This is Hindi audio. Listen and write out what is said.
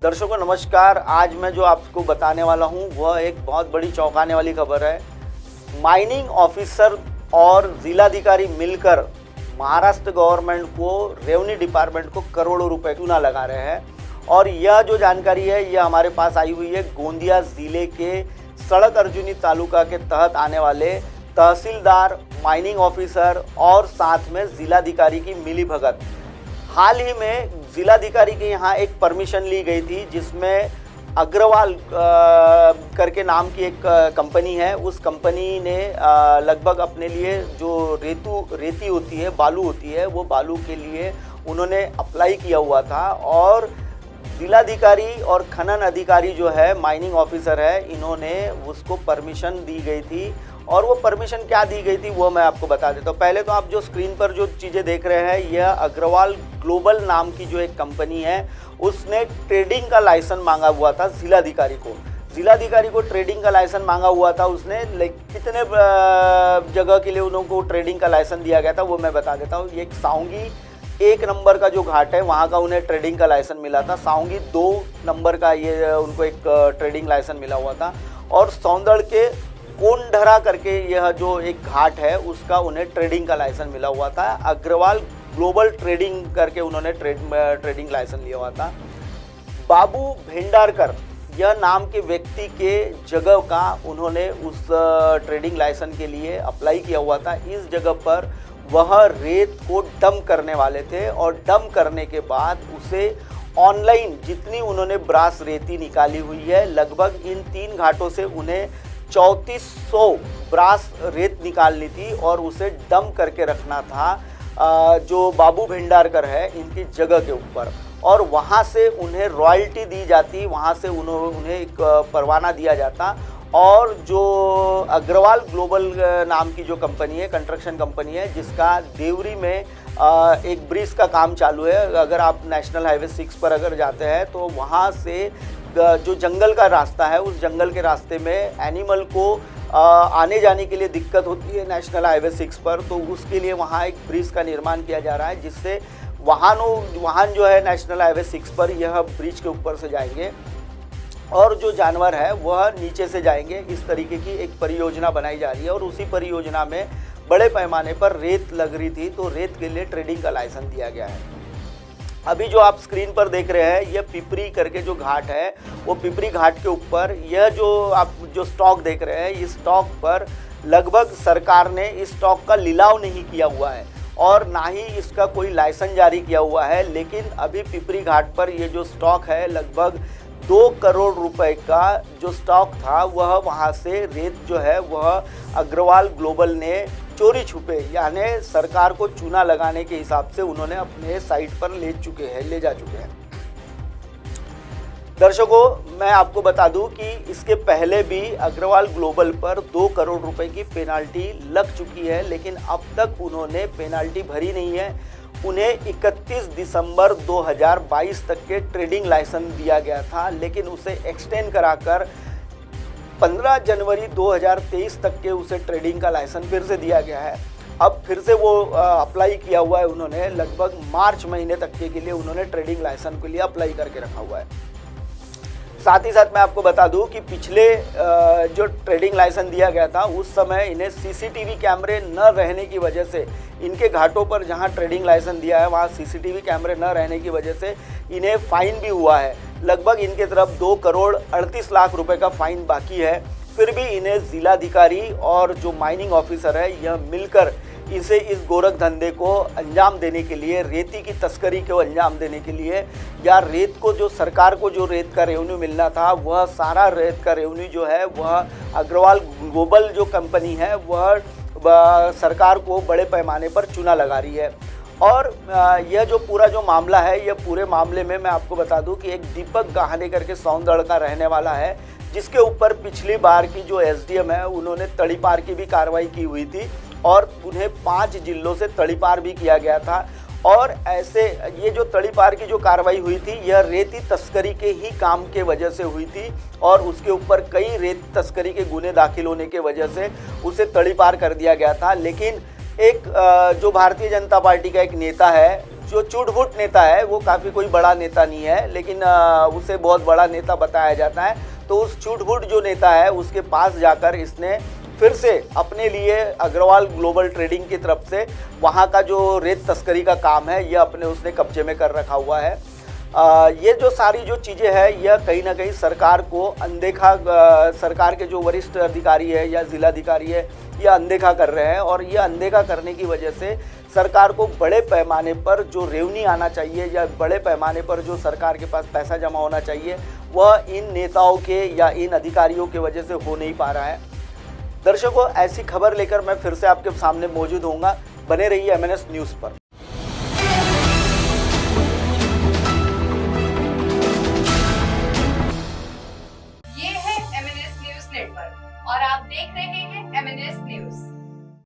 दर्शकों नमस्कार। आज मैं जो आपको बताने वाला हूं वह एक बहुत बड़ी चौंकाने वाली खबर है। माइनिंग ऑफिसर और जिलाधिकारी मिलकर महाराष्ट्र गवर्नमेंट को, रेवेन्यू डिपार्टमेंट को करोड़ों रुपए चूना लगा रहे हैं। और यह जो जानकारी है यह हमारे पास आई हुई है गोंदिया जिले के सड़क अर्जुनी तालुका के तहत आने वाले तहसीलदार, माइनिंग ऑफिसर और साथ में जिलाधिकारी की मिलीभगत। हाल ही में जिलाधिकारी के यहाँ एक परमिशन ली गई थी जिसमें अग्रवाल करके नाम की एक कंपनी है। उस कंपनी ने लगभग अपने लिए जो रेती होती है, बालू होती है, वो बालू के लिए उन्होंने अप्लाई किया हुआ था। और जिलाधिकारी और खनन अधिकारी जो है, माइनिंग ऑफिसर है, इन्होंने उसको परमिशन दी गई थी। और वो परमिशन क्या दी गई थी वो मैं आपको बता देता हूँ। पहले तो आप जो स्क्रीन पर जो चीज़ें देख रहे हैं, यह अग्रवाल ग्लोबल नाम की जो एक कंपनी है उसने ट्रेडिंग का लाइसेंस मांगा हुआ था जिलाधिकारी को। जिलाधिकारी को ट्रेडिंग का लाइसेंस मांगा हुआ था उसने, कितने जगह के लिए उनको ट्रेडिंग का लाइसेंस दिया गया था वो मैं बता देता हूँ। ये साउंगी 1 नंबर का जो घाट है वहाँ का उन्हें ट्रेडिंग का लाइसेंस मिला था। साउंगी 2 नंबर का ये उनको एक ट्रेडिंग लाइसेंस मिला हुआ था। और सौंदड़ के कोंढरा करके यह जो एक घाट है उसका उन्हें ट्रेडिंग का लाइसेंस मिला हुआ था। अग्रवाल ग्लोबल ट्रेडिंग करके उन्होंने ट्रेडिंग लाइसेंस लिया हुआ था। बाबू भेंडारकर यह नाम के व्यक्ति के जगह का उन्होंने उस ट्रेडिंग लाइसेंस के लिए अप्लाई किया हुआ था। इस जगह पर वह रेत को डंप करने वाले थे और डंप करने के बाद उसे ऑनलाइन जितनी उन्होंने ब्रास रेती निकाली हुई है, लगभग इन 3 घाटों से उन्हें 3400 ब्रास रेत निकालनी थी और उसे डंप करके रखना था जो बाबू भेंडारकर है इनकी जगह के ऊपर। और वहाँ से उन्हें रॉयल्टी दी जाती, वहाँ से उन्हें एक परवाना दिया जाता। और जो अग्रवाल ग्लोबल नाम की जो कंपनी है, कंस्ट्रक्शन कंपनी है, जिसका देवरी में एक ब्रिज का काम चालू है। अगर आप नेशनल हाईवे 6 पर अगर जाते हैं तो वहाँ से जो जंगल का रास्ता है, उस जंगल के रास्ते में एनिमल को आने जाने के लिए दिक्कत होती है नेशनल हाईवे 6 पर। तो उसके लिए वहाँ एक ब्रिज का निर्माण किया जा रहा है जिससे वाहन जो है नेशनल हाईवे 6 पर यह ब्रिज के ऊपर से जाएंगे और जो जानवर है वह नीचे से जाएंगे। इस तरीके की एक परियोजना बनाई जा रही है और उसी परियोजना में बड़े पैमाने पर रेत लग रही थी, तो रेत के लिए ट्रेडिंग का लाइसेंस दिया गया है। अभी जो आप स्क्रीन पर देख रहे हैं यह पिपरी करके जो घाट है, वो पिपरी घाट के ऊपर यह जो आप जो स्टॉक देख रहे हैं, इस स्टॉक पर लगभग सरकार ने इस स्टॉक का लिलाव नहीं किया हुआ है और ना ही इसका कोई लाइसेंस जारी किया हुआ है। लेकिन अभी पिपरी घाट पर ये जो स्टॉक है, लगभग 2 करोड़ रुपए का जो स्टॉक था, वह वहाँ से रेत जो है वह अग्रवाल ग्लोबल ने चोरी छुपे, यानी सरकार को चूना लगाने के हिसाब से उन्होंने अपने साइट पर ले जा चुके हैं। दर्शकों मैं आपको बता दूं कि इसके पहले भी अग्रवाल ग्लोबल पर 2 करोड़ रुपए की पेनाल्टी लग चुकी है, लेकिन अब तक उन्होंने पेनाल्टी भरी नहीं है। उन्हें 31 दिसंबर 2022 तक के ट्रेडिंग लाइसेंस दिया गया था, लेकिन उसे एक्सटेंड कराकर 15 जनवरी 2023 तक के उसे ट्रेडिंग का लाइसेंस फिर से दिया गया है। अब फिर से वो अप्लाई किया हुआ है उन्होंने, लगभग मार्च महीने तक के लिए उन्होंने ट्रेडिंग लाइसेंस के लिए अप्लाई करके रखा हुआ है। साथ ही साथ मैं आपको बता दूं कि पिछले जो ट्रेडिंग लाइसेंस दिया गया था उस समय इन्हें सीसीटीवी कैमरे न रहने की वजह से, इनके घाटों पर जहां ट्रेडिंग लाइसेंस दिया है वहां सीसीटीवी कैमरे न रहने की वजह से इन्हें फाइन भी हुआ है। लगभग इनके तरफ 2 करोड़ 38 लाख रुपए का फाइन बाकी है। फिर भी इन्हें जिलाधिकारी और जो माइनिंग ऑफिसर है यह मिलकर इसे इस गोरख धंधे को अंजाम देने के लिए, रेती की तस्करी को अंजाम देने के लिए, या रेत को जो सरकार को जो रेत का रेवेन्यू मिलना था वह सारा रेत का रेवेन्यू जो है वह अग्रवाल ग्लोबल जो कंपनी है वह सरकार को बड़े पैमाने पर चूना लगा रही है। और यह जो पूरा जो मामला है, यह पूरे मामले में मैं आपको बता दूं कि एक दीपक गाहने करके सौंदड़ का रहने वाला है, जिसके ऊपर पिछली बार की जो एसडीएम है उन्होंने तड़ीपार की भी कार्रवाई की हुई थी और उन्हें 5 जिलों से तड़ीपार भी किया गया था। और ऐसे ये जो तड़ीपार की जो कार्रवाई हुई थी यह रेती तस्करी के ही काम के वजह से हुई थी और उसके ऊपर कई रेत तस्करी के गुने दाखिल होने के वजह से उसे तड़ीपार कर दिया गया था। लेकिन एक जो भारतीय जनता पार्टी का एक नेता है जो चुटपुट नेता है वो काफ़ी कोई बड़ा नेता नहीं है, लेकिन उसे बहुत बड़ा नेता बताया जाता है। तो उस चुटपुट जो नेता है उसके पास जाकर इसने फिर से अपने लिए अग्रवाल ग्लोबल ट्रेडिंग की तरफ से वहाँ का जो रेत तस्करी का काम है यह अपने उसने कब्जे में कर रखा हुआ है। ये जो सारी जो चीज़ें हैं यह कहीं ना कहीं सरकार को अनदेखा, सरकार के जो वरिष्ठ अधिकारी है या जिलाधिकारी है यह अनदेखा कर रहे हैं, और यह अनदेखा करने की वजह से सरकार को बड़े पैमाने पर जो रेवन्यू आना चाहिए या बड़े पैमाने पर जो सरकार के पास पैसा जमा होना चाहिए वह इन नेताओं के या इन अधिकारियों की वजह से हो नहीं पा रहा है। दर्शकों, ऐसी खबर लेकर मैं फिर से आपके सामने मौजूद होऊंगा। बने रहिए MNS न्यूज़ पर। ये है MNS न्यूज़ नेटवर्क और आप देख रहे हैं